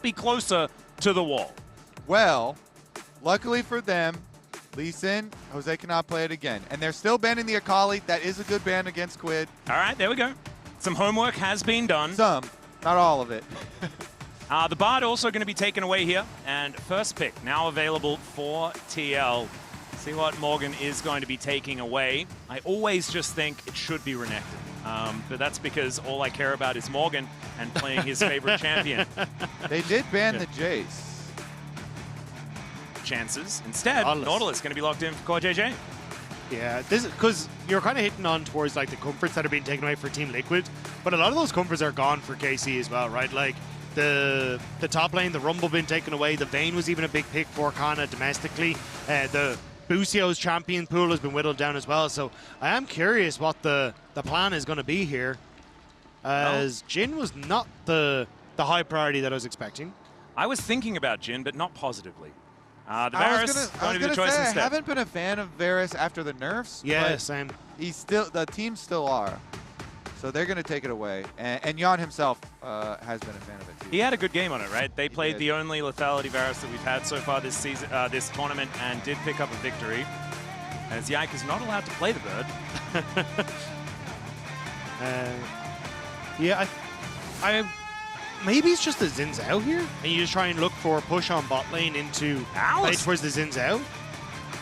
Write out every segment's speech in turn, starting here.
be closer to the wall. Well, luckily for them, Lee Sin, Jose cannot play it again. And they're still banning the Akali. That is a good ban against QUID. All right, there we go. Some homework has been done. Some, not all of it. The Bard also going to be taken away here. And first pick now available for TL. See what Morgan is going to be taking away. I always just think it should be Renekton. But that's because all I care about is Morgan and playing his favorite champion. They did ban the Jace. Chances. Instead, Nautilus going to be locked in for CoreJJ. Yeah, this is because you're kind of hitting on towards like the comforts that are being taken away for Team Liquid, but a lot of those comforts are gone for KC as well, right? Like the top lane, the Rumble being taken away, the Vayne was even a big pick for Canna domestically. The Busio's champion pool has been whittled down as well, so I am curious what the plan is going to be here, as Jhin was not the high priority that I was expecting. I was thinking about Jhin, but not positively. The Varus going to be the choice instead. I haven't been a fan of Varus after the nerfs. Yeah, same. The team still are. So they're going to take it away. And Yeon himself has been a fan of it too. He had a good game on it, right? They played the only lethality Varus that we've had so far this season, this tournament, and did pick up a victory. As Yike is not allowed to play the bird. Yeah, maybe it's just the Xin Zhao here, and you just try and look for a push on bot lane into play towards the Xin Zhao.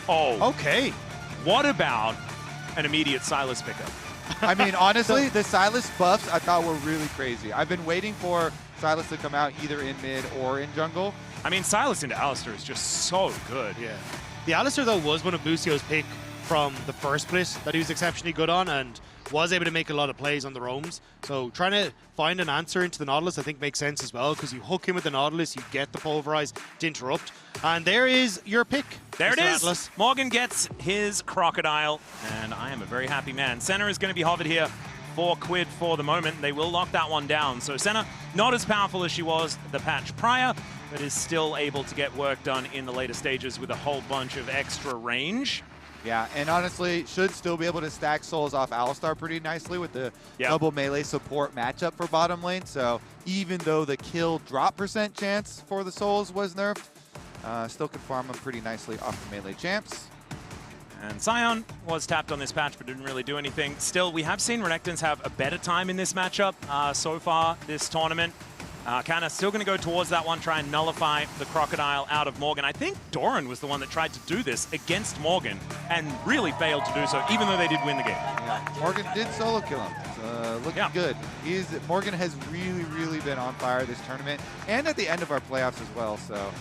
Oh, okay. What about an immediate Sylas pickup? I mean, honestly, the Sylas buffs I thought were really crazy. I've been waiting for Sylas to come out either in mid or in jungle. I mean, Sylas into Alistar is just so good. Yeah. The Alistar, though, was one of Busio's pick from the first split that he was exceptionally good on, and was able to make a lot of plays on the roams. So trying to find an answer into the Nautilus I think makes sense as well, because you hook him with the Nautilus, you get the Pulverize to interrupt. And there is your pick. There Mr. it is. Atlus. Morgan gets his Crocodile, and I am a very happy man. Senna is going to be hovered here for QUID for the moment. They will lock that one down. So Senna, not as powerful as she was the patch prior, but is still able to get work done in the later stages with a whole bunch of extra range. Yeah, and honestly, should still be able to stack souls off Alistar pretty nicely with the double melee support matchup for bottom lane. So even though the kill drop % chance for the souls was nerfed, still can farm them pretty nicely off the melee champs. And Sion was tapped on this patch, but didn't really do anything. Still, we have seen Renektons have a better time in this matchup so far this tournament. Canna still going to go towards that one, try and nullify the Crocodile out of Morgan. I think Doran was the one that tried to do this against Morgan and really failed to do so, even though they did win the game. Yeah, Morgan did solo kill him. Looking good. Morgan has really, really been on fire this tournament and at the end of our playoffs as well. So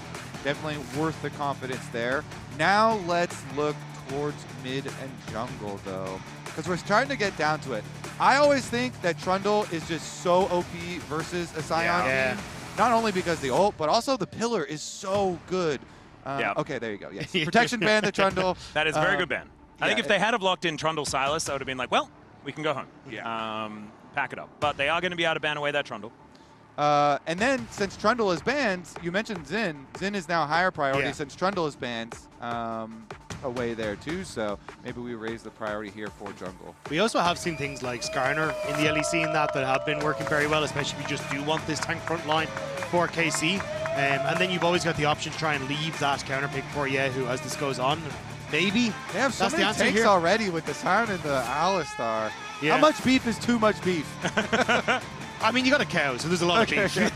definitely worth the confidence there. Now let's look towards mid and jungle, though, because we're starting to get down to it. I always think that Trundle is just so OP versus a Sion team. Not only because the ult, but also the pillar is so good. Okay, there you go. Yes. Protection ban the Trundle. That is a very good ban. I think if they had have locked in Trundle Sylas, I would have been like, well, we can go home. Pack it up. But they are going to be able to ban away that Trundle. And then, since Trundle is banned, you mentioned Xin. Xin is now higher priority since Trundle is banned away there too, so maybe we raise the priority here for jungle. We also have seen things like Skarner in the early scene that have been working very well, especially if you just do want this tank front line for KC. And then you've always got the option to try and leave that counter pick for kyeahoo as this goes on. Maybe they have so many tanks already with the Siren and the Alistar. Yeah. How much beef is too much beef? I mean, you got a cow, so there's a lot of beef.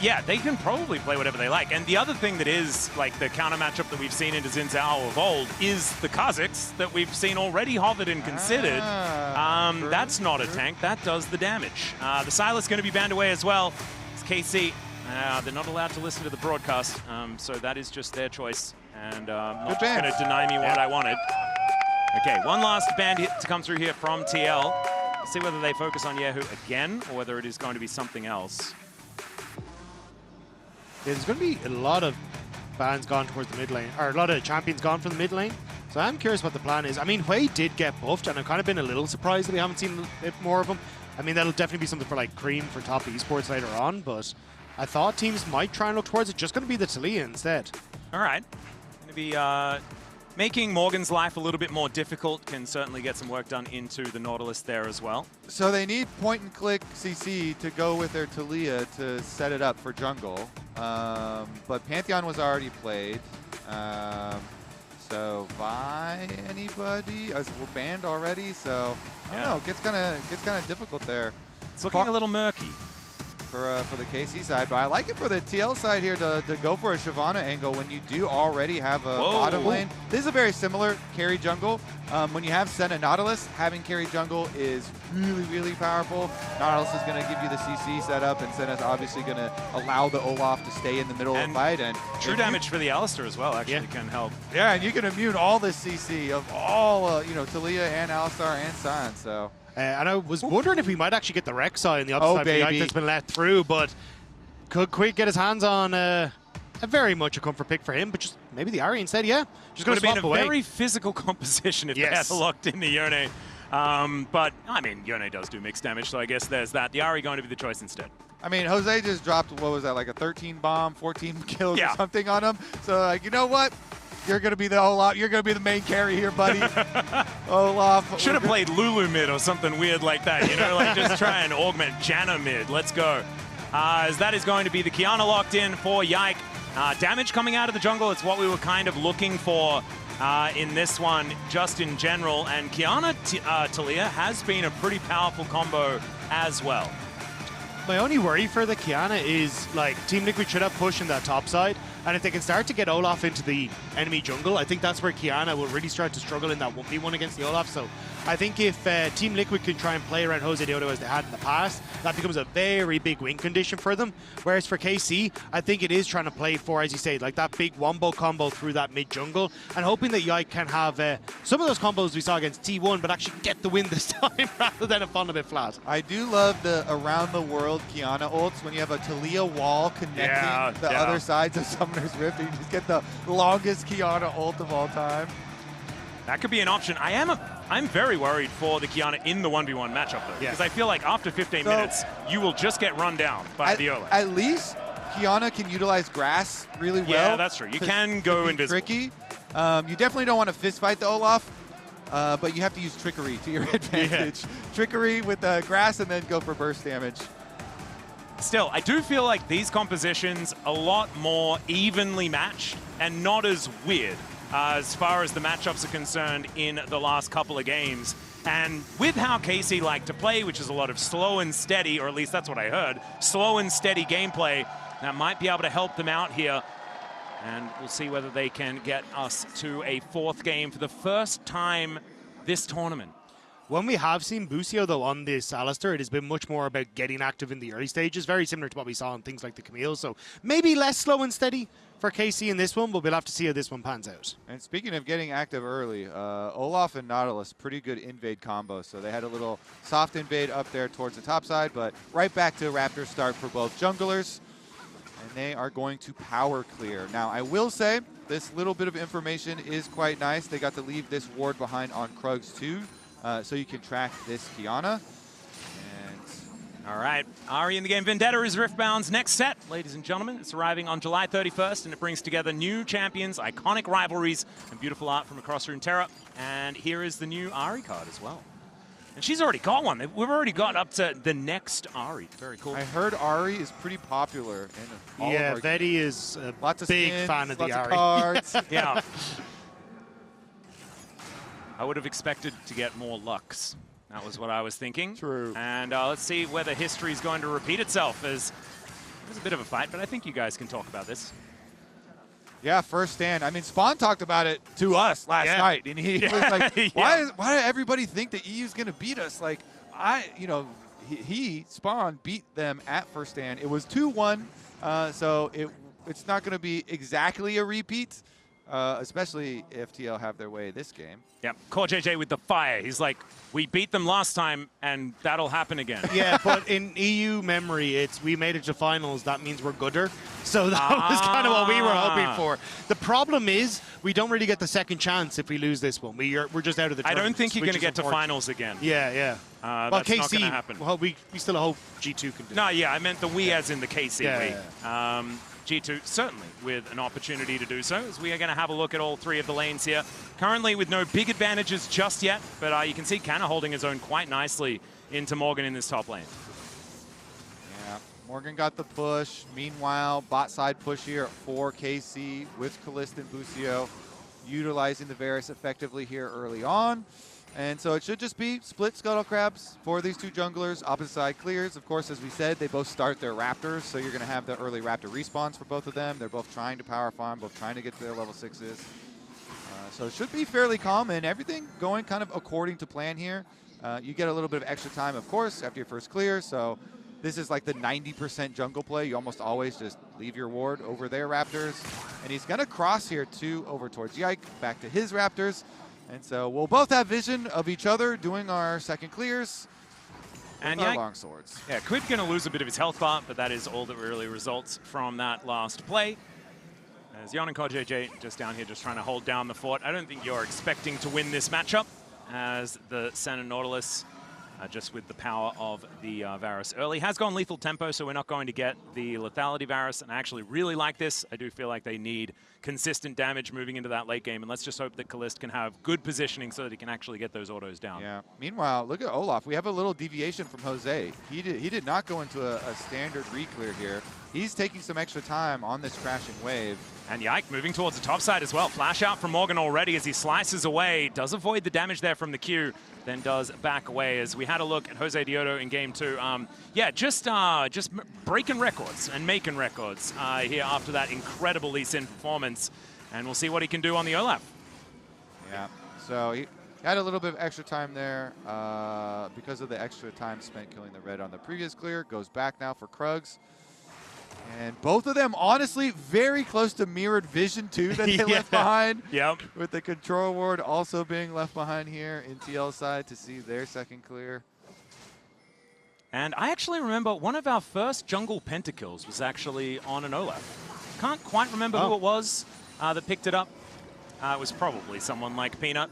Yeah, they can probably play whatever they like. And the other thing that is like the counter matchup that we've seen into Xin Zhao of old is the Kazakhs that we've seen already hovered and considered. That's not a tank. That does the damage. The Sylas going to be banned away as well. It's KC. They're not allowed to listen to the broadcast, so that is just their choice. And not going to deny me what I wanted. Okay, one last ban hit to come through here from TL. Let's see whether they focus on kyeahoo again or whether it is going to be something else. Yeah, there's going to be a lot of bans gone towards the mid lane, or a lot of champions gone from the mid lane. So I'm curious what the plan is. I mean, Hui did get buffed, and I've kind of been a little surprised that we haven't seen more of him. I mean, that'll definitely be something for like Cream for top esports later on, but I thought teams might try and look towards it. Just going to be the Taliyah instead. All right. Going to be making Morgan's life a little bit more difficult. Can certainly get some work done into the Nautilus there as well. So they need point-and-click CC to go with their Taliyah to set it up for jungle. But Pantheon was already played. So Vi, anybody? We're banned already, so I don't know. Gets kind of difficult there. It's looking a little murky for the KC side, but I like it for the TL side here to go for a Shyvana angle when you do already have a bottom lane. This is a very similar carry jungle. When you have Senna Nautilus, having carry jungle is really, really powerful. Nautilus is going to give you the CC setup, and Senna's obviously going to allow the Olaf to stay in the middle of the fight. And true damage for the Alistar as well actually can help. Yeah, and you can immune all this CC of all, you know, Taliyah and Alistar and Sion, so. And I was wondering if we might actually get the Rek'Sai on the upside of Yike that's been let through, but could QUID get his hands on a very much a comfort pick for him, but just maybe the Ahri instead, just going to swap away. A very physical composition if they had locked in the Yeon. But, I mean, Yeon does do mixed damage, so I guess there's that. The Ahri going to be the choice instead. I mean, Jose just dropped, what was that, like a 13 bomb, 14 kills or something on him. So, like, you know what? You're going to be the Olaf. You're going to be the main carry here, buddy. Olaf. Should have played Lulu mid or something weird like that, you know, like just try and augment Janna mid. Let's go. As that is going to be the Qiyana locked in for Yike. Damage coming out of the jungle, it's what we were kind of looking for in this one, just in general. And Qiyana Taliyah has been a pretty powerful combo as well. My only worry for the Qiyana is, like, Team Liquid should have pushed in that top side, and if they can start to get Olaf into the enemy jungle, I think that's where Qiyana will really start to struggle in that 1v1 against the Olaf. So I think if Team Liquid can try and play around Josedeodo as they had in the past, that becomes a very big win condition for them. Whereas for KC, I think it is trying to play for, as you say, like that big wombo combo through that mid jungle, and hoping that Yike can have some of those combos we saw against T1, but actually get the win this time rather than have fallen a bit flat. I do love the around the world Qiyana ults when you have a Taliyah wall connecting the other sides of Summoner's Rift, and you just get the longest Qiyana ult of all time. That could be an option. I'm very worried for the Qiyana in the 1v1 matchup, though, because I feel like after 15 minutes, you will just get run down by the Olaf. At least Qiyana can utilize grass really well. Yeah, that's true. You can go invisible. Tricky. You definitely don't want to fist fight the Olaf, but you have to use trickery to your advantage. Trickery with grass and then go for burst damage. Still, I do feel like these compositions a lot more evenly matched and not as weird as far as the matchups are concerned in the last couple of games. And with how KC like to play, which is a lot of slow and steady, or at least that's what I heard, slow and steady gameplay, that might be able to help them out here. And we'll see whether they can get us to a fourth game for the first time this tournament. When we have seen Busio, though, on this Alistar, it has been much more about getting active in the early stages, very similar to what we saw on things like the Camille. So maybe less slow and steady for KC in this one, but we'll have to see how this one pans out. And speaking of getting active early, Olaf and Nautilus, pretty good invade combo. So they had a little soft invade up there towards the top side, but right back to Raptor start for both junglers. And they are going to power clear. Now, I will say, this little bit of information is quite nice. They got to leave this ward behind on Krugs too. So you can track this Qiyana. All right, Ahri in the game. Vendetta is Riftbound's next set, ladies and gentlemen. It's arriving on July 31st, and it brings together new champions, iconic rivalries, and beautiful art from across Runeterra. And here is the new Ahri card as well. And she's already got one. We've already got up to the next Ahri. Very cool. I heard Ahri is pretty popular. In all of our Betty is a lots of big skins, fan of the Ahri. Cards. Yeah. I would have expected to get more Lux. That was what I was thinking. True. And let's see whether history is going to repeat itself, as it was a bit of a fight, but I think you guys can talk about this. Yeah, first stand. I mean, Spawn talked about it to us last night, and he was like, why did everybody think that EU's going to beat us? Like, Spawn beat them at first stand. It was 2-1, so it's not going to be exactly a repeat, especially if TL have their way this game. Yep, CoreJJ with the fire. He's like, we beat them last time, and that'll happen again. Yeah, but in EU memory, we made it to finals. That means we're gooder. So that was kind of what we were hoping for. The problem is, we don't really get the second chance if we lose this one. We're just out of the tournament. I don't think you're going to get to finals again. Yeah. Well, That's KC, not going to happen. Well, we still hope G2 can do it. No, yeah, I meant the we as in the KC we. Yeah. G2 certainly with an opportunity to do so, as we are going to have a look at all three of the lanes here. Currently with no big advantages just yet, but you can see Canna holding his own quite nicely into Morgan in this top lane. Yeah, Morgan got the push. Meanwhile, bot side push here for KC with Caliste and Busio, utilizing the Varus effectively here early on. And so it should just be split Scuttle Crabs for these two junglers. Opposite side clears. Of course, as we said, they both start their Raptors, so you're going to have the early Raptor respawns for both of them. They're both trying to power farm, both trying to get to their level 6s. So it should be fairly common. Everything going kind of according to plan here. You get a little bit of extra time, of course, after your first clear. So this is like the 90% jungle play. You almost always just leave your ward over their Raptors. And he's going to cross here, too, over towards Yike, back to his Raptors. And so we'll both have vision of each other doing our second clears and our long swords. Yeah, QUID going to lose a bit of his health bar, but that is all that really results from that last play. As Yeon and CoreJJ just down here just trying to hold down the fort. I don't think you're expecting to win this matchup as the Senna Nautilus, just with the power of the Varus early, has gone lethal tempo, so we're not going to get the lethality Varus, and I actually really like this. I do feel like they need consistent damage moving into that late game, and let's just hope that Caliste can have good positioning so that he can actually get those autos down. Yeah. Meanwhile, look at Olaf. We have a little deviation from Jose. He did not go into a standard re-clear here. He's taking some extra time on this crashing wave. And Yike moving towards the top side as well. Flash out from Morgan already as he slices away. Does avoid the damage there from the Q, then does back away as we had a look at Josedeodo in game 2. Yeah, just breaking records and making records here after that incredible Lee Sin performance. And we'll see what he can do on the Olaf. Yeah, so he had a little bit of extra time there because of the extra time spent killing the red on the previous clear. Goes back now for Krugs. And both of them, honestly, very close to mirrored vision, too, that they left behind. Yep. With the control ward also being left behind here in TL side to see their second clear. And I actually remember one of our first jungle pentakills was actually on an Olaf. Can't quite remember who it was that picked it up. It was probably someone like Peanut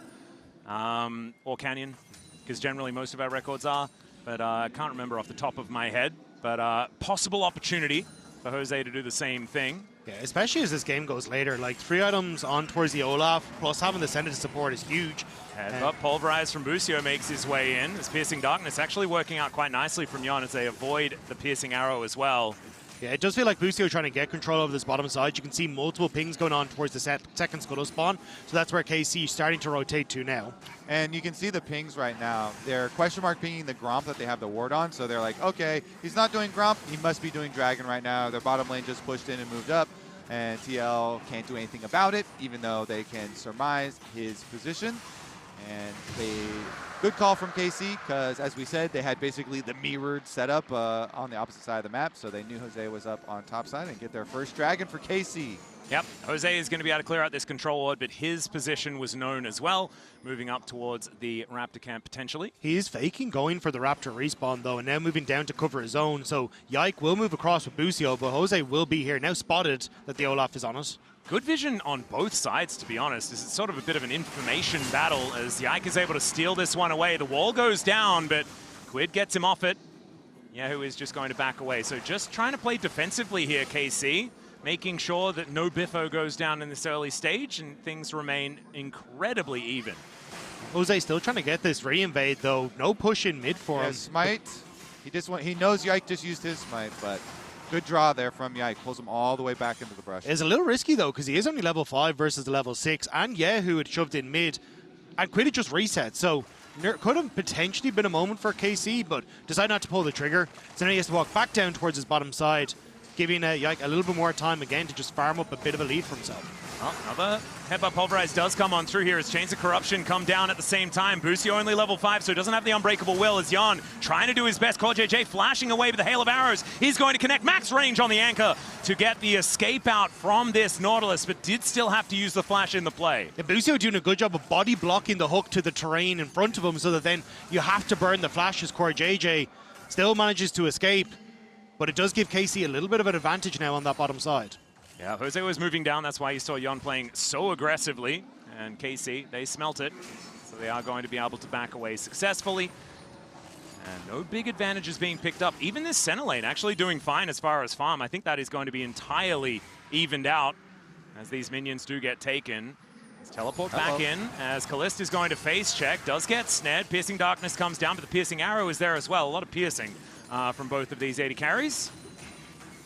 or Canyon, because generally most of our records are. But I can't remember off the top of my head. But possible opportunity for Jose to do the same thing. Yeah, especially as this game goes later. Like 3 items on towards the Olaf, plus having the Senna to support is huge. Headbutt pulverized from Busio makes his way in. This Piercing Darkness actually working out quite nicely from Yeon as they avoid the Piercing Arrow as well. Yeah, it does feel like Busio trying to get control over this bottom side. You can see multiple pings going on towards the second Scuttle spawn. So that's where KC is starting to rotate to now. And you can see the pings right now. They're question mark pinging the Gromp that they have the ward on. So they're like, okay, he's not doing Gromp. He must be doing Dragon right now. Their bottom lane just pushed in and moved up. And TL can't do anything about it, even though they can surmise his position. And good call from KC, because as we said, they had basically the mirrored setup on the opposite side of the map, so they knew Jose was up on top side and get their first dragon for KC. Yep, Jose is going to be able to clear out this control ward, but his position was known as well, moving up towards the Raptor camp potentially. He is faking going for the Raptor respawn though, and now moving down to cover his own, so Yike will move across with Busio, but Jose will be here, now spotted that the Olaf is on us. Good vision on both sides, to be honest. This is sort of a bit of an information battle as Yike is able to steal this one away. The wall goes down, but QUID gets him off it. Yahoo is just going to back away. So just trying to play defensively here, KC, making sure that no biffo goes down in this early stage and things remain incredibly even. Jose still trying to get this re-invade, though. No push in mid for him. Smite. He knows Yike just used his smite, but good draw there from Yike. Pulls him all the way back into the brush. It's a little risky, though, because he is only level 5 versus the level 6, and Yahoo had shoved in mid, and QUID had just reset, so could have potentially been a moment for KC, but decided not to pull the trigger. So now he has to walk back down towards his bottom side, giving Yike a little bit more time again to just farm up a bit of a lead for himself. Well, another Headbutt Pulverize does come on through here as Chains of Corruption come down at the same time. Busio only level 5, so he doesn't have the Unbreakable Will as Yeon trying to do his best. CoreJJ flashing away with the Hail of Arrows. He's going to connect max range on the anchor to get the escape out from this Nautilus, but did still have to use the flash in the play. Yeah, Busio doing a good job of body blocking the hook to the terrain in front of him so that then you have to burn the flash as CoreJJ still manages to escape. But it does give KC a little bit of an advantage now on that bottom side. Yeah, Jose was moving down. That's why you saw Yeon playing so aggressively. And KC, they smelt it. So they are going to be able to back away successfully. And no big advantages being picked up. Even this Senna lane actually doing fine as far as farm. I think that is going to be entirely evened out as these minions do get taken. Let's teleport back in as Caliste is going to face check. Does get snared. Piercing Darkness comes down, but the Piercing Arrow is there as well. A lot of piercing from both of these AD carries.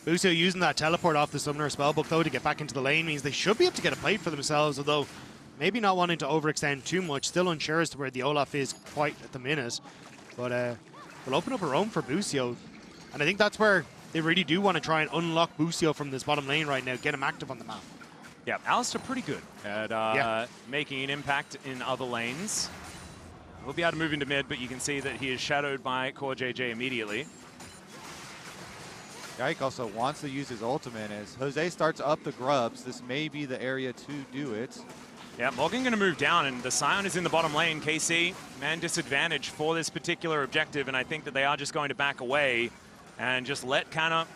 Busio using that teleport off the Summoner Spellbook, though, to get back into the lane means they should be able to get a plate for themselves, although maybe not wanting to overextend too much. Still unsure as to where the Olaf is quite at the minute. But we'll open up a roam for Busio. And I think that's where they really do want to try and unlock Busio from this bottom lane right now, get him active on the map. Yeah, Alistar pretty good at making an impact in other lanes. We'll be able to move into mid, but you can see that he is shadowed by CoreJJ immediately. Yike also wants to use his ultimate. As Jose starts up the grubs, this may be the area to do it. Yeah, Morgan going to move down, and the Sion is in the bottom lane. KC, man disadvantage for this particular objective, and I think that they are just going to back away and just let Canna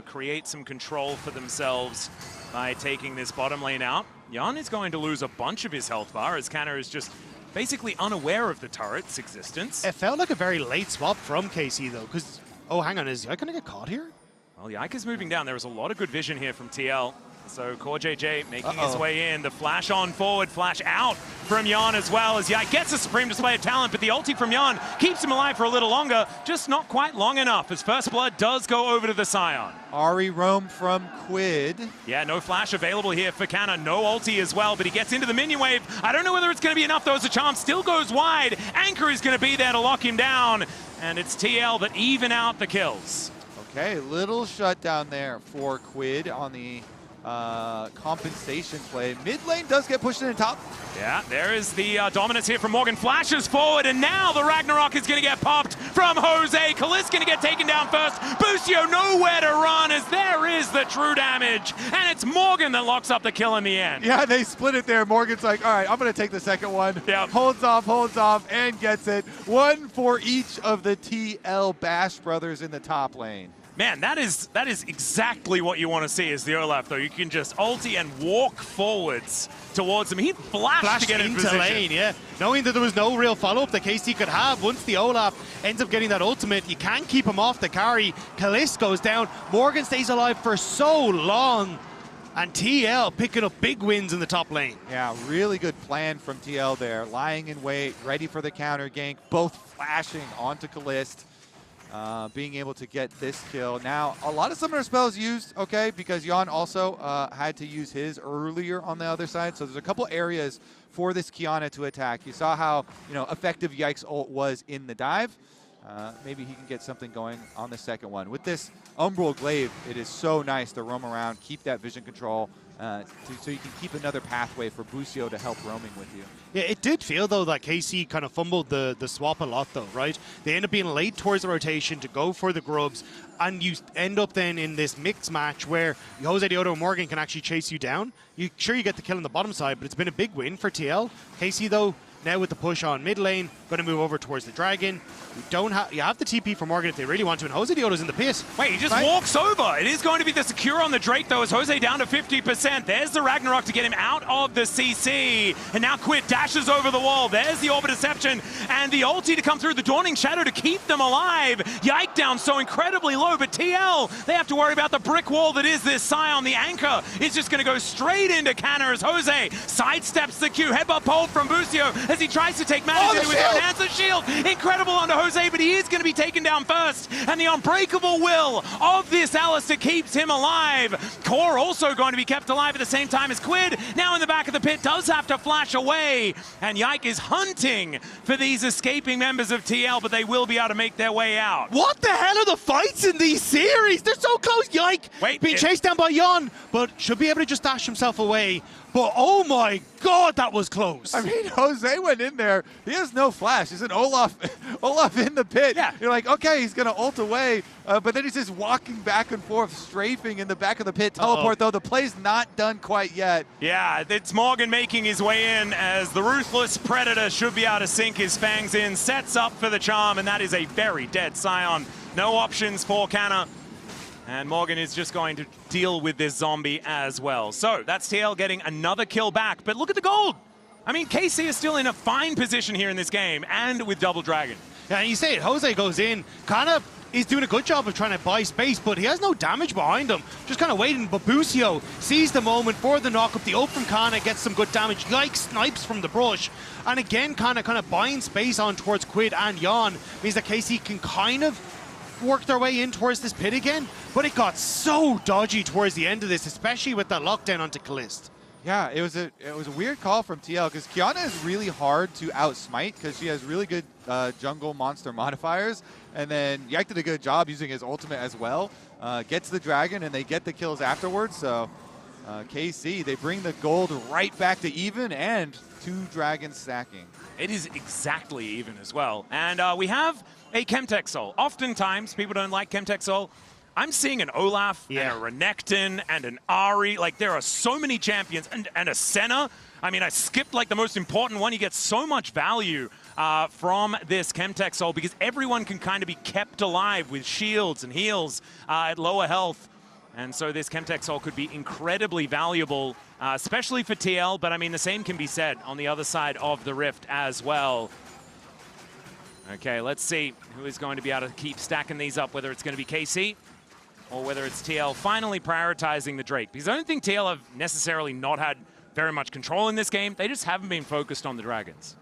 create some control for themselves by taking this bottom lane out. Yeon is going to lose a bunch of his health bar as Canna is just basically unaware of the turret's existence. It felt like a very late swap from KC, though, because, oh, hang on, is Yike going to get caught here? Well, Yike is moving down. There was a lot of good vision here from TL. So CoreJJ making his way in. The flash on forward, flash out from Yeon as well as Yike gets a supreme display of talent, but the ulti from Yeon keeps him alive for a little longer, just not quite long enough as First Blood does go over to the Sion. Ahri roam from QUID. Yeah, no flash available here for Canna, no ulti as well, but he gets into the minion wave. I don't know whether it's going to be enough though as the charm still goes wide. Anchor is going to be there to lock him down, and it's TL that even out the kills. Okay, little shutdown there for QUID on the compensation play. Mid lane does get pushed in the top. Yeah, there is the dominance here from Morgan. Flashes forward, and now the Ragnarok is going to get popped from Jose. Caliste going to get taken down first. Busio nowhere to run as there is the true damage. And it's Morgan that locks up the kill in the end. Yeah, they split it there. Morgan's like, all right, I'm going to take the second one. Yep. Holds off, and gets it. One for each of the TL Bash brothers in the top lane. Man, that is exactly what you want to see as the Olaf, though. You can just ulti and walk forwards towards him. He flashed to get in into position. lane, yeah. Knowing that there was no real follow-up that KC could have. Once the Olaf ends up getting that ultimate, you can't keep him off the carry. Caliste goes down. Morgan stays alive for so long. And TL picking up big wins in the top lane. Yeah, really good plan from TL there. Lying in wait, ready for the counter gank, both flashing onto Caliste. Being able to get this kill. Now, a lot of summoner spells used, okay, because Yeon also had to use his earlier on the other side. So there's a couple areas for this Qiyana to attack. You saw how, effective Yike's ult was in the dive. Maybe he can get something going on the second one. With this Umbral Glaive, it is so nice to roam around, keep that vision control, so you can keep another pathway for Busio to help roaming with you. Yeah, it did feel, though, that KC kind of fumbled the swap a lot, though, right? They end up being late towards the rotation to go for the grubs, and you end up then in this mixed match where Josedeodo and Morgan can actually chase you down. Sure, you get the kill on the bottom side, but it's been a big win for TL. KC, though, now with the push on mid lane, going to move over towards the Dragon. You have the TP for Morgan if they really want to, and Josedeodo's in the pit. Wait, he just walks over. It is going to be the secure on the Drake, though, as Jose down to 50%. There's the Ragnarok to get him out of the CC. And now QUID dashes over the wall. There's the Orb of Deception and the ulti to come through, the Dawning Shadow to keep them alive. Yike down so incredibly low, but TL, they have to worry about the brick wall that is this Sion. The anchor is just going to go straight into Canna as Jose sidesteps the Q. Headbutt pole from Busio as he tries to take matters into his own hands. The shield, incredible onto Jose, but he is going to be taken down first. And the unbreakable will of this Alistar keeps him alive. Core also going to be kept alive at the same time as QUID. Now in the back of the pit, does have to flash away. And Yike is hunting for these escaping members of TL, but they will be able to make their way out. What the hell are the fights in these series? They're so close. Yike being chased down by Yeon, but should be able to just dash himself away. But oh my God, that was close. I mean, Jose went in there. He has no flash. He's an Olaf in the pit. Yeah. You're like, okay, he's going to ult away. But then he's just walking back and forth, strafing in the back of the pit. Teleport, though. The play's not done quite yet. Yeah, it's Morgan making his way in as the Ruthless Predator should be able to sink his fangs in. Sets up for the charm, and that is a very dead Sion. No options for Canna. And Morgan is just going to deal with this zombie as well. So that's TL getting another kill back. But look at the gold. I mean, KC is still in a fine position here in this game and with Double Dragon. Yeah, and you say it, Jose goes in, kind of is doing a good job of trying to buy space, but he has no damage behind him. Just kind of waiting, but Busio sees the moment for the knock-up. The ult from Canna gets some good damage. Yike snipes from the brush. And again, kind of buying space on towards QUID and Yeon means that KC can kind of work their way in towards this pit again. But it got so dodgy towards the end of this, especially with that lockdown onto Caliste. Yeah, it was a weird call from TL because Qiyana is really hard to outsmite because she has really good jungle monster modifiers, and then Yike did a good job using his ultimate as well. Gets the dragon and they get the kills afterwards. So KC, they bring the gold right back to even and 2 dragons stacking. It is exactly even as well. And we have a Chemtech Soul. Oftentimes people don't like Chemtech Soul. I'm seeing an Olaf and a Renekton and an Ahri. Like, there are so many champions. And a Senna. I mean, I skipped, like, the most important one. You get so much value from this Chemtech Soul because everyone can kind of be kept alive with shields and heals at lower health. And so this Chemtech Soul could be incredibly valuable, especially for TL. But, I mean, the same can be said on the other side of the Rift as well. Okay, let's see who is going to be able to keep stacking these up, whether it's going to be KC or whether it's TL finally prioritizing the Drake. Because I don't think TL have necessarily not had very much control in this game. They just haven't been focused on the dragons.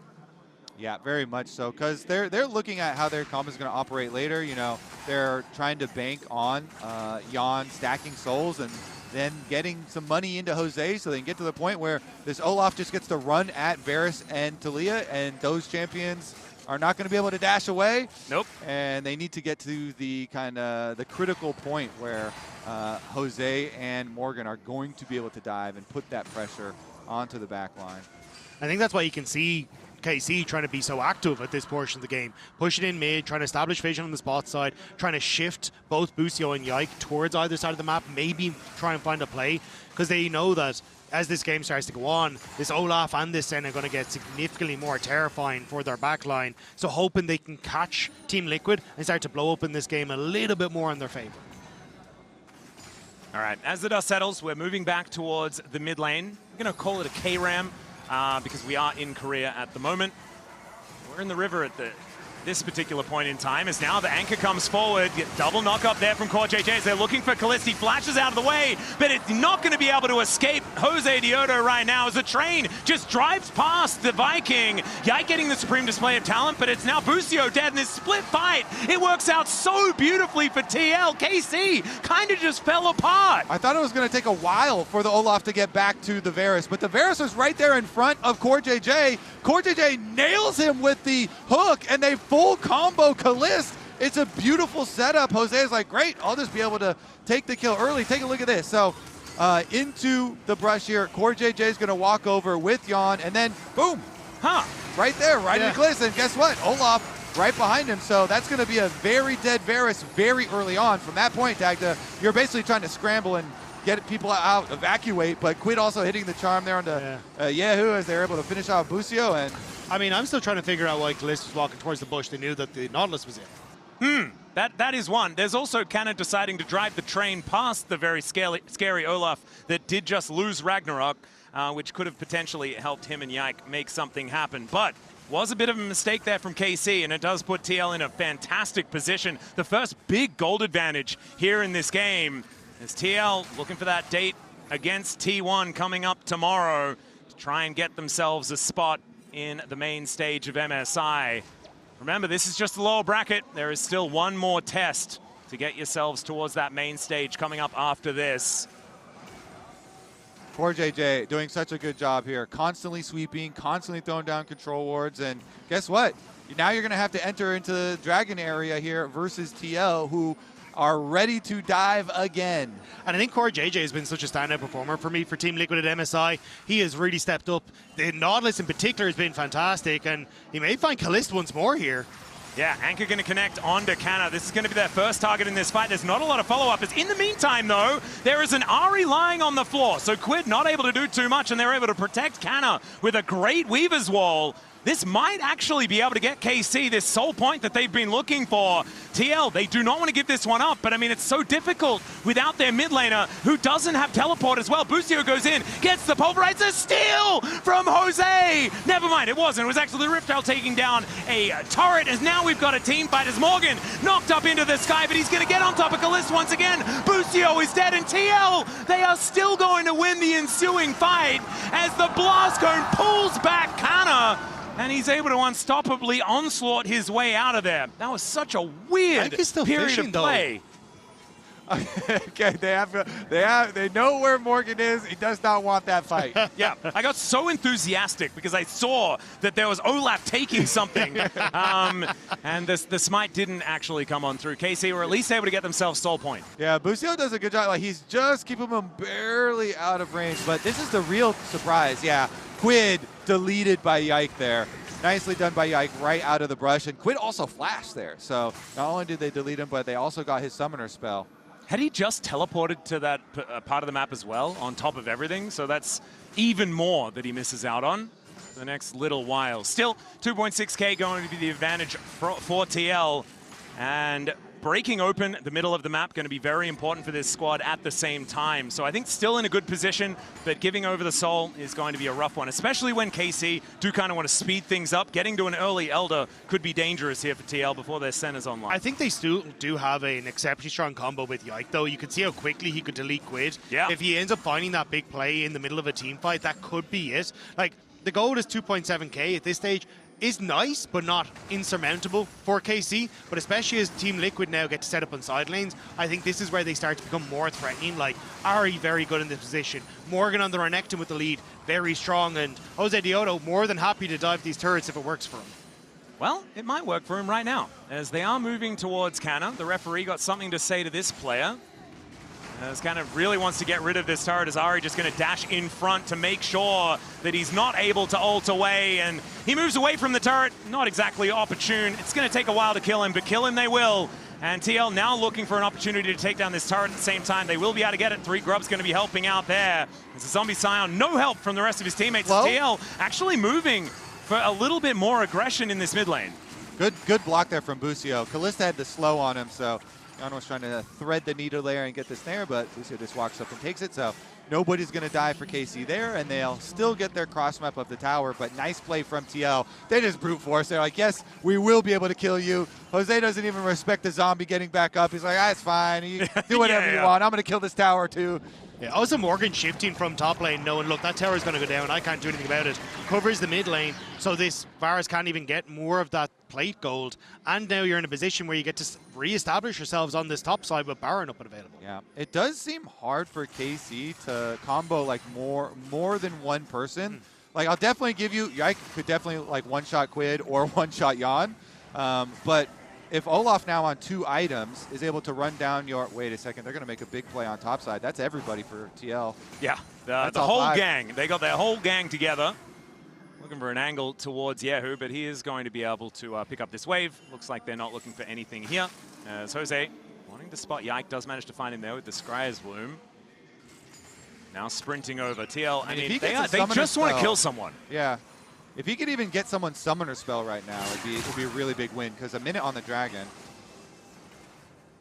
Yeah, very much so, because they're looking at how their comp is going to operate later. You know, they're trying to bank on Yeon stacking souls and then getting some money into Jose so they can get to the point where this Olaf just gets to run at Varus and Taliyah, and those champions are not going to be able to dash away. Nope. And they need to get to the kind of the critical point where Jose and Morgan are going to be able to dive and put that pressure onto the back line. I think that's why you can see KC trying to be so active at this portion of the game. Pushing in mid, trying to establish vision on the spot side, trying to shift both Busio and Yike towards either side of the map, maybe try and find a play, because they know that as this game starts to go on, this Olaf and this Senna are going to get significantly more terrifying for their backline. So hoping they can catch Team Liquid and start to blow up in this game a little bit more in their favor. All right, as the dust settles, we're moving back towards the mid lane. We're going to call it a K-Ram because we are in Korea at the moment. We're in the river at this particular point in time, as now the anchor comes forward. Get double knock up there from CoreJJ as they're looking for Caliste. He flashes out of the way, but it's not going to be able to escape Josedeodo right now as the train just drives past the Viking. Yike getting the supreme display of talent, but it's now Busio dead in this split fight. It works out so beautifully for TL. KC kind of just fell apart. I thought it was going to take a while for the Olaf to get back to the Varus, but the Varus was right there in front of CoreJJ. CoreJJ nails him with the hook, and they full combo Caliste. It's a beautiful setup. Jose is like, great, I'll just be able to take the kill early. Take a look at this. So into the brush here, CoreJJ is going to walk over with Yeon, and then boom, right there, right in Caliste. And guess what? Olaf right behind him. So that's going to be a very dead Varus very early on. From that point, Dagda, you're basically trying to scramble and get people out, evacuate, but QUID also hitting the charm there onto kyeahoo as they're able to finish off Busio. And I mean, I'm still trying to figure out why Caliste was walking towards the bush. They knew that the Nautilus was in. That is one. There's also Canna deciding to drive the train past the very scary Olaf that did just lose Ragnarok, which could have potentially helped him and Yike make something happen. But was a bit of a mistake there from KC, and it does put TL in a fantastic position. The first big gold advantage here in this game is TL looking for that date against T1 coming up tomorrow to try and get themselves a spot in the main stage of MSI. Remember, this is just the lower bracket. There is still one more test to get yourselves towards that main stage coming up after this. CoreJJ doing such a good job here, constantly sweeping, constantly throwing down control wards, and guess what? Now you're going to have to enter into the dragon area here versus TL, who are ready to dive again. And I think CoreJJ has been such a standout performer for me for Team Liquid at MSI. He has really stepped up. The Nautilus in particular has been fantastic, and he may find Caliste once more here. Yeah, Anchor going to connect onto Canna. This is going to be their first target in this fight. There's not a lot of follow-up. In the meantime, though, there is an Ahri lying on the floor, so QUID not able to do too much, and they're able to protect Canna with a great Weaver's Wall. this might actually be able to get KC this soul point that they've been looking for. TL, they do not want to give this one up, but I mean, it's so difficult without their mid laner, who doesn't have teleport as well. Busio goes in, gets the pulverizer, steal from Jose! Never mind, it wasn't. It was actually the Riftel taking down a turret, as now we've got a team fight as Morgan knocked up into the sky, but he's going to get on top of Caliste once again. Busio is dead, and TL, they are still going to win the ensuing fight as the blast cone pulls back Canna, and he's able to unstoppably onslaught his way out of there. That was such a weird period of play. Okay, they know where Morgan is. He does not want that fight. Yeah, I got so enthusiastic because I saw that there was Olaf taking something, and the smite didn't actually come on through. KC were at least able to get themselves soul point. Yeah, Busio does a good job. Like, he's just keeping him barely out of range, but this is the real surprise. Yeah, QUID deleted by Yike there. Nicely done by Yike right out of the brush, and QUID also flashed there. So not only did they delete him, but they also got his summoner spell. Had he just teleported to that part of the map as well, on top of everything? So that's even more that he misses out on the next little while. Still, 2.6k going to be the advantage for TL, and breaking open the middle of the map going to be very important for this squad at the same time. So I think still in a good position, but giving over the soul is going to be a rough one, especially when KC do kind of want to speed things up. Getting to an early Elder could be dangerous here for TL before their Senna's online. I think they still do have an exceptionally strong combo with Yike, though. You could see how quickly he could delete QUID. Yeah. If he ends up finding that big play in the middle of a team fight, that could be it. Like, the goal is 2.7k at this stage. Is nice, but not insurmountable for KC. But especially as Team Liquid now get to set up on side lanes, I think this is where they start to become more threatening. Like, Ahri very good in this position. Morgan on the Renekton with the lead, very strong. And Josedeodo more than happy to dive these turrets if it works for him. Well, it might work for him right now, as they are moving towards Canna. The referee got something to say to this player, as kind of really wants to get rid of this turret, as Ahri just going to dash in front to make sure that he's not able to ult away, and he moves away from the turret. Not exactly opportune. It's going to take a while to kill him, but kill him they will. And TL now looking for an opportunity to take down this turret at the same time. They will be able to get it. 3 Grub's going to be helping out there. There's a zombie Sion, no help from the rest of his teammates. Hello? TL actually moving for a little bit more aggression in this mid lane. Good block there from Busio. Caliste had the slow on him, so Yeon was trying to thread the needle there and get the snare, but Busio just walks up and takes it, so nobody's going to die for KC there, and they'll still get their cross map of the tower, but nice play from TL. They just brute force. They're like, yes, we will be able to kill you. Jose doesn't even respect the zombie getting back up. He's like, ah, it's fine. You do whatever you want. I'm going to kill this tower too. Yeah, also Morgan shifting from top lane, knowing, look, that tower is going to go down. I can't do anything about it. Covers the mid lane, so this Varus can't even get more of that plate gold. And now you're in a position where you get to re-establish yourselves on this top side with Baron up and available. Yeah, it does seem hard for KC to combo like more than one person. Like, I'll definitely give you, Yike could definitely like one-shot QUID or one-shot Yeon. But if Olaf now on 2 items is able to run down your... Wait a second, they're going to make a big play on top side. That's everybody for TL. Yeah, the whole gang. They got their whole gang together. Looking for an angle towards kyeahoo, but he is going to be able to pick up this wave. Looks like they're not looking for anything here. As Jose wanting to spot Yike, does manage to find him there with the Scryer's Bloom. Now sprinting over. TL, I mean, they just want to kill someone. Yeah. If he could even get someone's summoner spell right now, it'd be a really big win, because a minute on the dragon.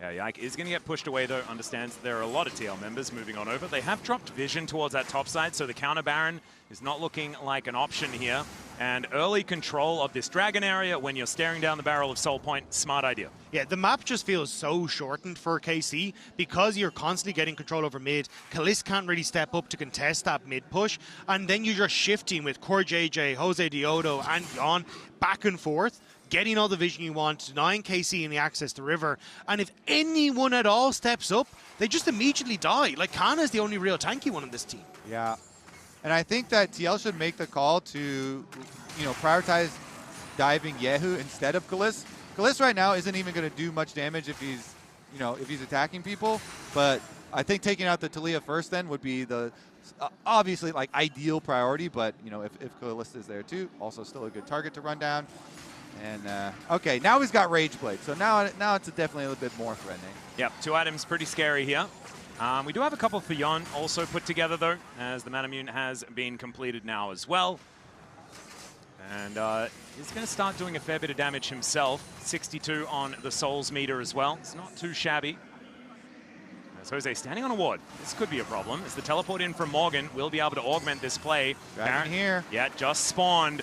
Yeah, Yike is going to get pushed away, though. Understands there are a lot of TL members moving on over. They have dropped vision towards that top side, so the counter Baron is not looking like an option here. And early control of this dragon area when you're staring down the barrel of Soul Point, smart idea. Yeah, the map just feels so shortened for KC because you're constantly getting control over mid. Caliste can't really step up to contest that mid push, and then you're just shifting with CoreJJ, Josedeodo, and Yeon back and forth, getting all the vision you want, denying KC any access to river. And if anyone at all steps up, they just immediately die. Like, Canna is the only real tanky one on this team. Yeah. And I think that TL should make the call to, prioritize diving kyeahoo instead of Caliste. Caliste right now isn't even going to do much damage if he's, if he's attacking people. But I think taking out the Taliyah first then would be the obviously like ideal priority. But if Caliste is there too, also still a good target to run down. And okay, now he's got Rage Blade, so now it's definitely a little bit more threatening. Yep, 2 items pretty scary here. We do have a couple for Yeon also put together, though, as the Manamune has been completed now as well. And he's going to start doing a fair bit of damage himself. 62 on the Souls meter as well. It's not too shabby. As Jose standing on a ward. This could be a problem. As the teleport in from Morgan will be able to augment this play. Dragon here. Yeah, just spawned.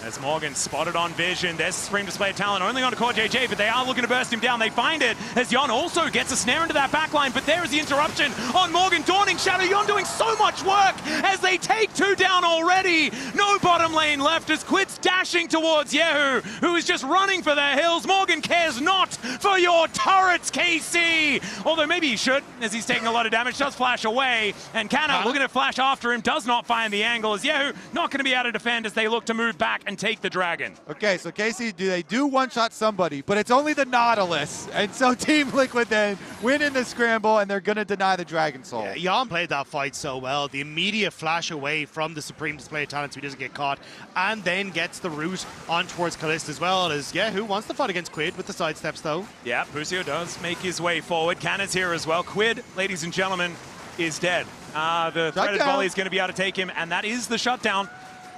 As Morgan spotted on vision, there's Supreme Display of Talent only on to CoreJJ, but they are looking to burst him down. They find it as Yeon also gets a snare into that backline, but there is the interruption on Morgan. Dawning Shadow, Yeon doing so much work as they take 2 down already. No bottom lane left as QUID's dashing towards kyeahoo, who is just running for their hills. Morgan cares not for your turrets, KC. Although maybe he should, as he's taking a lot of damage. Does flash away, and Canna looking to flash after him, does not find the angle as kyeahoo not going to be able to defend as they look to move back and take the dragon. Okay, so KC, they do one-shot somebody, but it's only the Nautilus. And so Team Liquid then win in the scramble, and they're going to deny the Dragon Soul. Yeah, Yeon played that fight so well. The immediate flash away from the Supreme Display of Talent so he doesn't get caught, and then gets the route on towards Caliste as well. As who wants to fight against QUID with the sidesteps though? Yeah, Busio does make his way forward. Canna's here as well. QUID, ladies and gentlemen, is dead. The threaded volley is going to be able to take him, and that is the shutdown.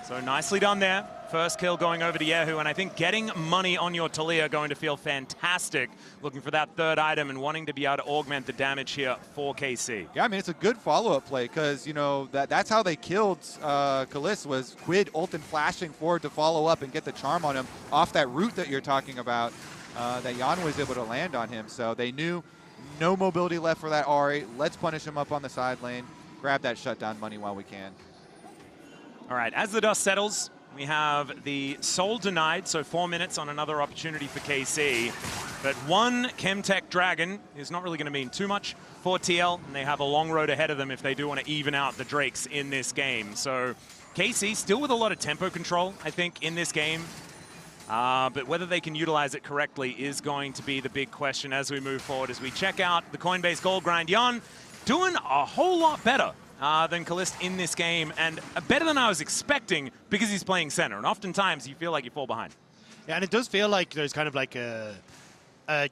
So nicely done there. First kill going over to kyeahoo, and I think getting money on your Taliyah going to feel fantastic. Looking for that 3rd item and wanting to be able to augment the damage here for KC. Yeah, I mean, it's a good follow-up play because, you know, that's how they killed Caliste, was QUID ult and flashing forward to follow up and get the charm on him off that route that you're talking about that Yeon was able to land on him. So they knew no mobility left for that Ahri. Let's punish him up on the side lane. Grab that shutdown money while we can. All right, as the dust settles, we have the soul denied, so 4 minutes on another opportunity for KC. But one Chemtech Dragon is not really going to mean too much for TL, and they have a long road ahead of them if they do want to even out the Drakes in this game. So KC still with a lot of tempo control, I think, in this game. But whether they can utilize it correctly is going to be the big question as we move forward. As we check out the Coinbase Gold Grind, Yeon doing a whole lot better than Caliste in this game, and better than I was expecting because he's playing center. And oftentimes you feel like you fall behind. Yeah, and it does feel like there's kind of like a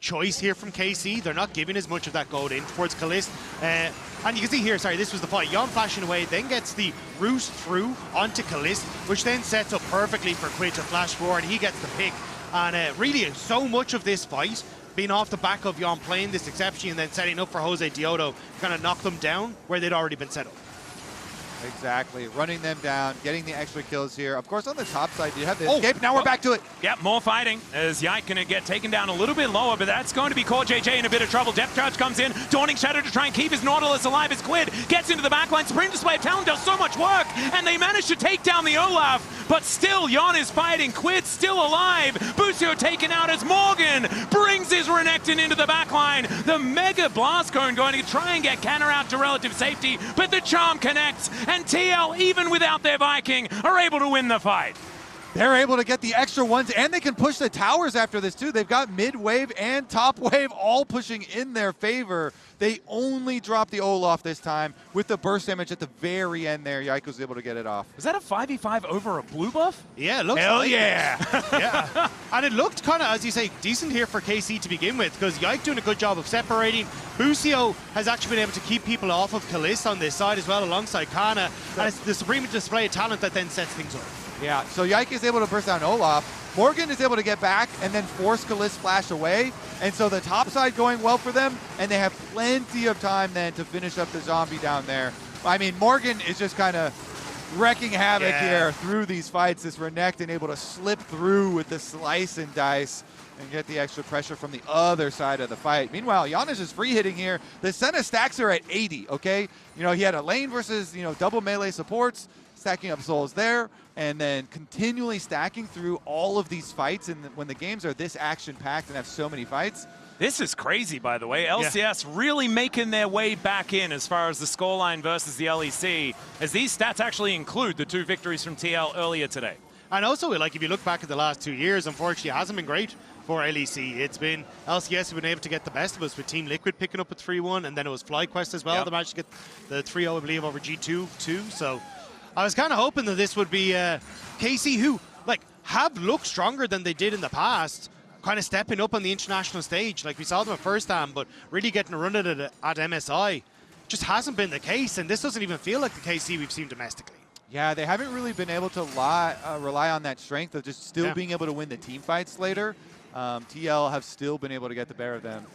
choice here from KC. They're not giving as much of that gold in towards Caliste. And you can see here, sorry, this was the fight. Yeon flashing away, then gets the route through onto Caliste, which then sets up perfectly for QUID to flash forward. He gets the pick. And really, so much of this fight being off the back of Yeon playing this exception and then setting up for Josedeodo to kind of knock them down where they'd already been set up. Exactly, running them down, getting the extra kills here. Of course, on the top side, you have the escape. Now we're back to it. Yep, more fighting as Yike going to get taken down a little bit lower, but that's going to be CoreJJ in a bit of trouble. Depth Charge comes in, Dawning Shadow to try and keep his Nautilus alive as QUID gets into the backline. Supreme Display of Talent does so much work, and they manage to take down the Olaf, but still, Yeon is fighting. QUID still alive. Busio taken out as Morgan brings his Renekton into the backline. The Mega Blast Cone going to try and get Canna out to relative safety, but the charm connects, and TL, even without their Viking, are able to win the fight. They're able to get the extra ones, and they can push the towers after this too. They've got mid wave and top wave all pushing in their favor. They only drop the Olaf this time with the burst damage at the very end there. Yike was able to get it off. Was that a 5v5 over a blue buff? Yeah, it looks Hell like yeah. Yeah. And it looked kind of, as you say, decent here for KC to begin with, because Yike doing a good job of separating. Busio has actually been able to keep people off of Caliste on this side as well, alongside Canna. And it's the Supreme Display of Talent that then sets things up. Yeah, so Yike is able to burst down Olaf. Morgan is able to get back and then force Caliste flash away. And so the top side going well for them, and they have plenty of time then to finish up the zombie down there. I mean, Morgan is just kind of wrecking havoc here through these fights. This Renekton able to slip through with the slice and dice and get the extra pressure from the other side of the fight. Meanwhile, Giannis is free hitting here. The Senna stacks are at 80, okay? You know, he had a lane versus, you know, double melee supports, stacking up souls there, and then continually stacking through all of these fights. And when the games are this action-packed and have so many fights, this is crazy, by the way. LCS really making their way back in as far as the scoreline versus the LEC, as these stats actually include the 2 victories from TL earlier today. And also, like, if you look back at the last 2 years, unfortunately, it hasn't been great for LEC. It's been LCS who've been able to get the best of us, with Team Liquid picking up a 3-1, and then it was FlyQuest as well. They managed to get the 3-0, I believe, over G2 too. So I was kind of hoping that this would be KC, who, like, have looked stronger than they did in the past, kind of stepping up on the international stage. Like, we saw them at first time, but really getting a run at MSI just hasn't been the case, and this doesn't even feel like the KC we've seen domestically. Yeah, they haven't really been able to rely on that strength of just still being able to win the team fights later. TL have still been able to get the better of them.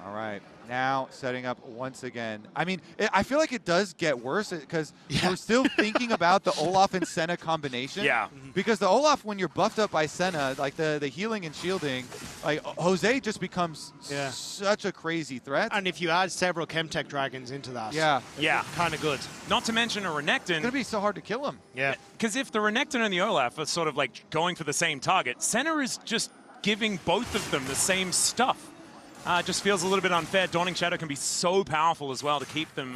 All right, now setting up once again. I mean, I feel like it does get worse because we're still thinking about the Olaf and Senna combination. Yeah. Because the Olaf, when you're buffed up by Senna, like the healing and shielding, like Jose just becomes such a crazy threat. And if you add several Chemtech Dragons into that, kind of good. Not to mention a Renekton. It's going to be so hard to kill him. Yeah. Because if the Renekton and the Olaf are sort of like going for the same target, Senna is just giving both of them the same stuff. Just feels a little bit unfair. Dawning Shadow can be so powerful as well to keep them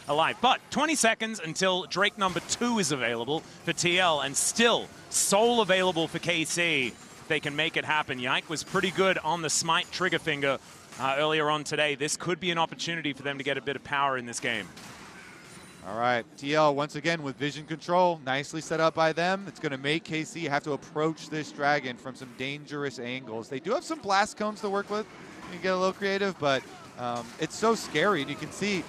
alive. But 20 seconds until Drake number 2 is available for TL, and still Soul available for KC. They can make it happen. Yike was pretty good on the Smite trigger finger earlier on today. This could be an opportunity for them to get a bit of power in this game. All right, TL once again with vision control, nicely set up by them. It's going to make KC have to approach this dragon from some dangerous angles. They do have some blast cones to work with. You can get a little creative, but it's so scary. And you can see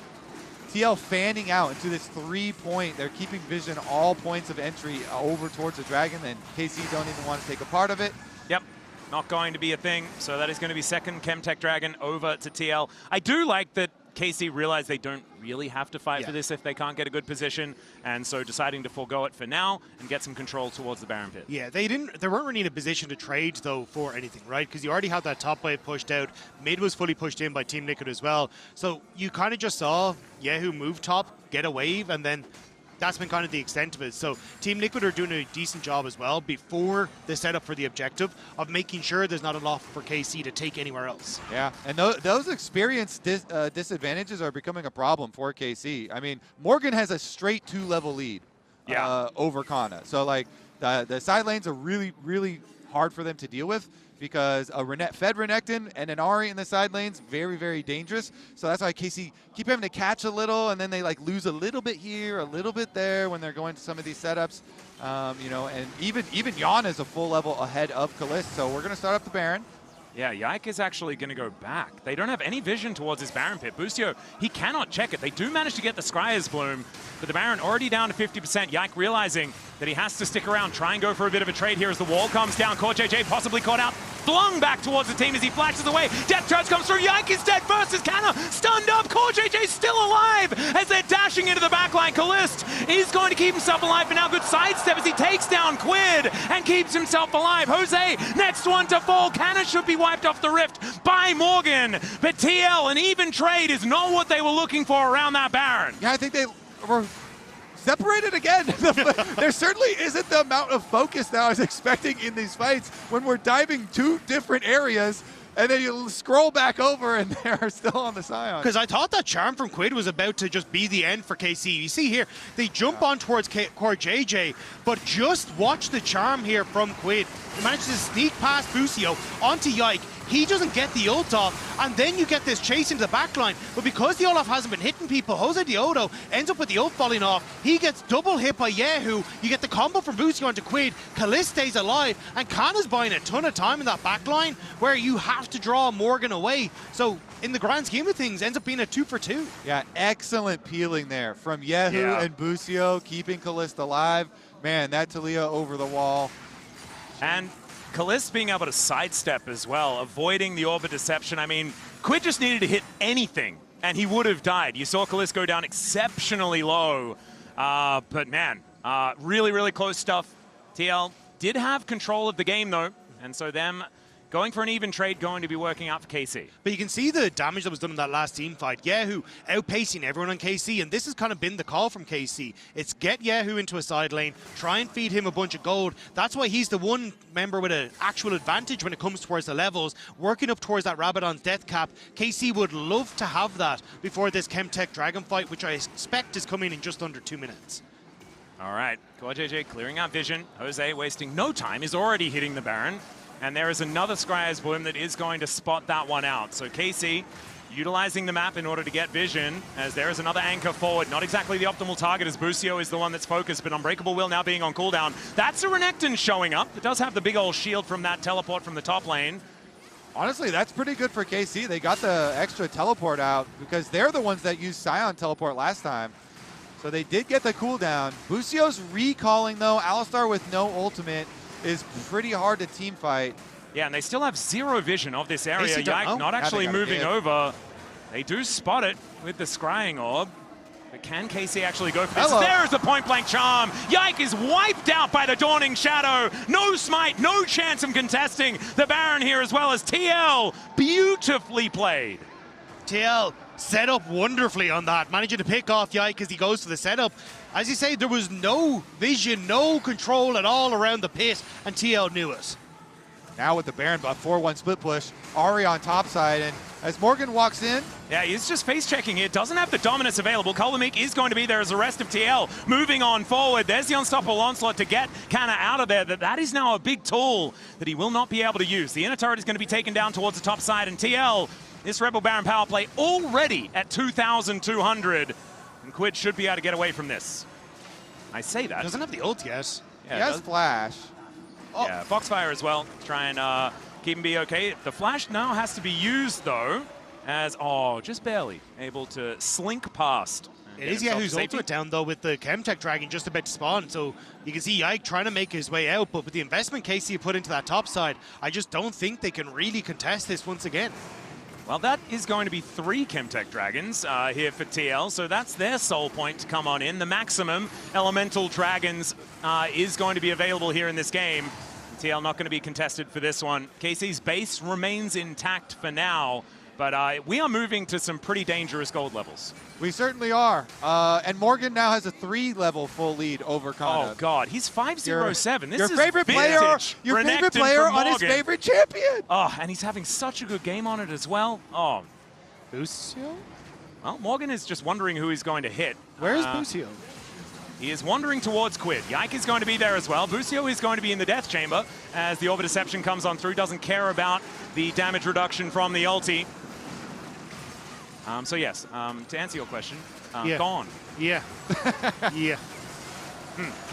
TL fanning out into this 3-point. They're keeping vision all points of entry over towards the dragon, and KC don't even want to take a part of it. Yep, not going to be a thing. So that is going to be second Chemtech Dragon over to TL. I do like that KC realized they don't really have to fight for this if they can't get a good position, and so deciding to forego it for now and get some control towards the Baron Pit. Yeah, they weren't really in a position to trade though for anything, right? Because you already had that top wave pushed out. Mid was fully pushed in by Team Liquid as well. So you kind of just saw kyeahoo move top, get a wave, and then that's been kind of the extent of it. So Team Liquid are doing a decent job as well before the setup for the objective of making sure there's not enough for KC to take anywhere else. Yeah, and those experience disadvantages are becoming a problem for KC. I mean, Morgan has a straight 2-level lead over Canna. So like the side lanes are really, really hard for them to deal with, because a fed Renekton and an Ahri in the side lanes, very, very dangerous. So that's why KC keep having to catch a little, and then they like lose a little bit here, a little bit there when they're going to some of these setups. You know, and even Yeon is a full level ahead of Caliste. So we're going to start up the Baron. Yeah, Yike is actually going to go back. They don't have any vision towards his Baron Pit. Busio, he cannot check it. They do manage to get the Scryer's Bloom, but the Baron already down to 50%. Yike realizing that he has to stick around, try and go for a bit of a trade here as the wall comes down. CoreJJ possibly caught out, flung back towards the team as he flashes away. Death Charge comes through. Yike is dead versus Canna. Stunned up. CoreJJ still alive as they're dashing into the backline. Caliste is going to keep himself alive, but now good sidestep as he takes down QUID and keeps himself alive. Jose, next one to fall. Canna should be wiped off the rift by Morgan, but TL, an even trade is not what they were looking for around that Baron. Yeah, I think they were separated again. There certainly isn't the amount of focus that I was expecting in these fights when we're diving 2 different areas, and then you scroll back over and they're still on the Sion. Because I thought that charm from QUID was about to just be the end for KC. You see here, they jump on towards CoreJJ, but just watch the charm here from QUID. He manages to sneak past Busio onto Yike. He doesn't get the ult off, and then you get this chase into the backline. But because the Olaf hasn't been hitting people, Josedeodo ends up with the ult falling off. He gets double hit by kyeahoo. You get the combo from Busio onto QUID. Caliste stays alive, and Canna's buying a ton of time in that backline where you have to draw Morgan away. So in the grand scheme of things, ends up being a 2 for 2. Yeah, excellent peeling there from kyeahoo and Busio, keeping Caliste alive. Man, that Taliyah over the wall. And Caliste being able to sidestep as well, avoiding the Orb of Deception. I mean, QUID just needed to hit anything, and he would have died. You saw Caliste go down exceptionally low. But man, really, really close stuff. TL did have control of the game, though, and so them going for an even trade going to be working out for KC. But you can see the damage that was done in that last team fight. kyeahoo outpacing everyone on KC, and this has kind of been the call from KC. It's get kyeahoo into a side lane, try and feed him a bunch of gold. That's why he's the one member with an actual advantage when it comes towards the levels, working up towards that Rabadon's death cap. KC would love to have that before this Chemtech Dragon fight, which I expect is coming in just under 2 minutes. All right, QuadJJ clearing out vision. Jose wasting no time, is already hitting the Baron. And there is another Scryer's Bloom that is going to spot that one out. So KC utilizing the map in order to get vision, as there is another anchor forward. Not exactly the optimal target, as Busio is the one that's focused, but Unbreakable Will now being on cooldown. That's a Renekton showing up. It does have the big old shield from that teleport from the top lane. Honestly, that's pretty good for KC. They got the extra teleport out because they're the ones that used Sion teleport last time. So they did get the cooldown. Busio's recalling, though. Alistar with no ultimate is pretty hard to team fight. Yeah, and they still have zero vision of this area. AC Yike not actually moving hit. over. They do spot it with the scrying orb. But can KC actually go for this? Hello. There's the point-blank charm. Yike is wiped out by the Dawning Shadow. No smite, no chance of contesting the Baron here, as well as TL. Beautifully played. TL set up wonderfully on that, managing to pick off Yike as he goes for the setup. As you say, there was no vision, no control at all around the pit, and TL knew it. Now with the Baron buff, 4-1 split push, Ahri on top side, and as Morgan walks in, Yeah, he's just face-checking here. Doesn't have the dominance available. Kolomik is going to be there as the rest of TL. Moving on forward. There's the unstoppable onslaught to get Canna out of there. That is now a big tool that he will not be able to use. The inner turret is going to be taken down towards the top side, and TL, this Rebel Baron power play already at 2,200. And QUID should be able to get away from this. I say that. Doesn't have the ult yet. he has flash. Oh. Yeah, Foxfire as well. Try and keep him be okay. The flash now has to be used, though, as, just barely able to slink past. It is Yahoo's ultimate down, though, with the Chemtech Dragon just about to spawn. So you can see Yike trying to make his way out, but with the investment KC put into that top side, I just don't think they can really contest this once again. Well, that is going to be 3 Chemtech Dragons here for TL, so that's their soul point to come on in. The maximum Elemental Dragons is going to be available here in this game. TL not going to be contested for this one. KC's base remains intact for now, but we are moving to some pretty dangerous gold levels. We certainly are. And Morgan now has a 3-level full lead over Canna. Oh, God. He's 507. This your is favorite player, your Renekton favorite player from on his Morgan. favorite champion. Oh, and he's having such a good game on it as well. Oh. Busio? Well, Morgan is just wondering who he's going to hit. Where is Busio? He is wandering towards QUID. Yike is going to be there as well. Busio is going to be in the Death Chamber as the Over Deception comes on through. Doesn't care about the damage reduction from the ulti. So yes, to answer your question, gone. Yeah. Yeah.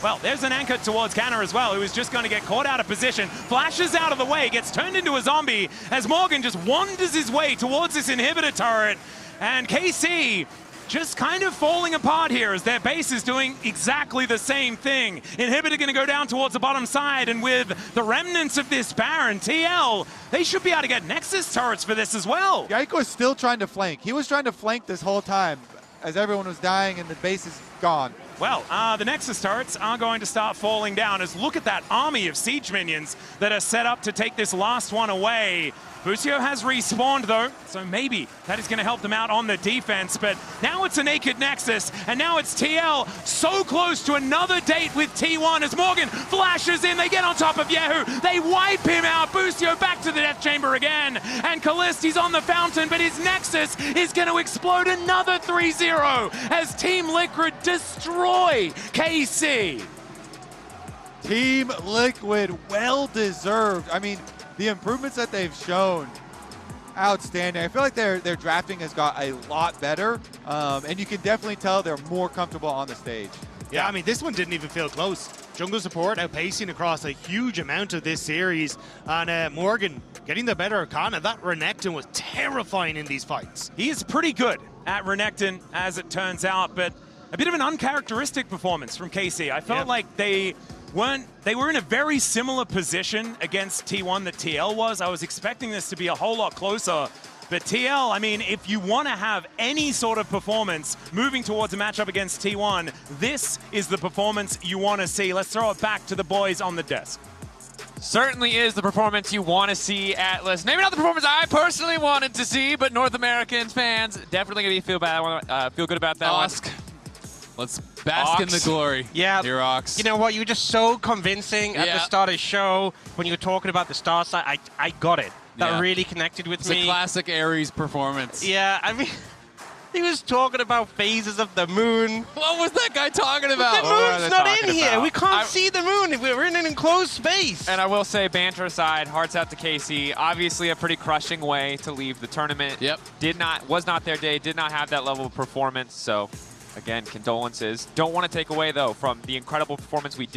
Well, there's an anchor towards Canna as well, who is just going to get caught out of position, flashes out of the way, gets turned into a zombie as Morgan just wanders his way towards this inhibitor turret. And KC just kind of falling apart here as their base is doing exactly the same thing. Inhibitor going to go down towards the bottom side, and with the remnants of this Baron, TL, they should be able to get Nexus turrets for this as well. Yike was still trying to flank. He was trying to flank this whole time as everyone was dying and the base is gone. Well, the Nexus turrets are going to start falling down as look at that army of siege minions that are set up to take this last one away. Busio has respawned, though, so maybe that is going to help them out on the defense. But now it's a naked Nexus, and now it's TL so close to another date with T1 as Morgan flashes in. They get on top of kyeahoo. They wipe him out. Busio back to the Death Chamber again. And Caliste, he's on the fountain, but his Nexus is going to explode another 3-0 as Team Liquid destroy KC. Team Liquid, well deserved. I mean, the improvements that they've shown, outstanding. I feel like their drafting has got a lot better, and you can definitely tell they're more comfortable on the stage. Yeah, I mean, this one didn't even feel close. Jungle support outpacing across a huge amount of this series, and Morgan getting the better of Canna. That Renekton was terrifying in these fights. He is pretty good at Renekton, as it turns out, but a bit of an uncharacteristic performance from KC. I felt like they were in a very similar position against T1 that TL was. I was expecting this to be a whole lot closer. But TL, I mean, if you want to have any sort of performance moving towards a matchup against T1, this is the performance you want to see. Let's throw it back to the boys on the desk. Certainly is the performance you want to see, Atlus. Maybe not the performance I personally wanted to see, but North American fans definitely going to feel good about that one. Let's bask in the glory. Yeah. Here, Ox. You know what? You were just so convincing at the start of the show when you were talking about the star side. I got it. That really connected with me. It's a classic Ares performance. Yeah, I mean, he was talking about phases of the moon. What was that guy talking about? The moon's not in here. We can't see the moon if we're in an enclosed space. And I will say, banter aside, hearts out to KC. Obviously a pretty crushing way to leave the tournament. Yep. Was not their day, did not have that level of performance. So, again, condolences. Don't want to take away, though, from the incredible performance we did.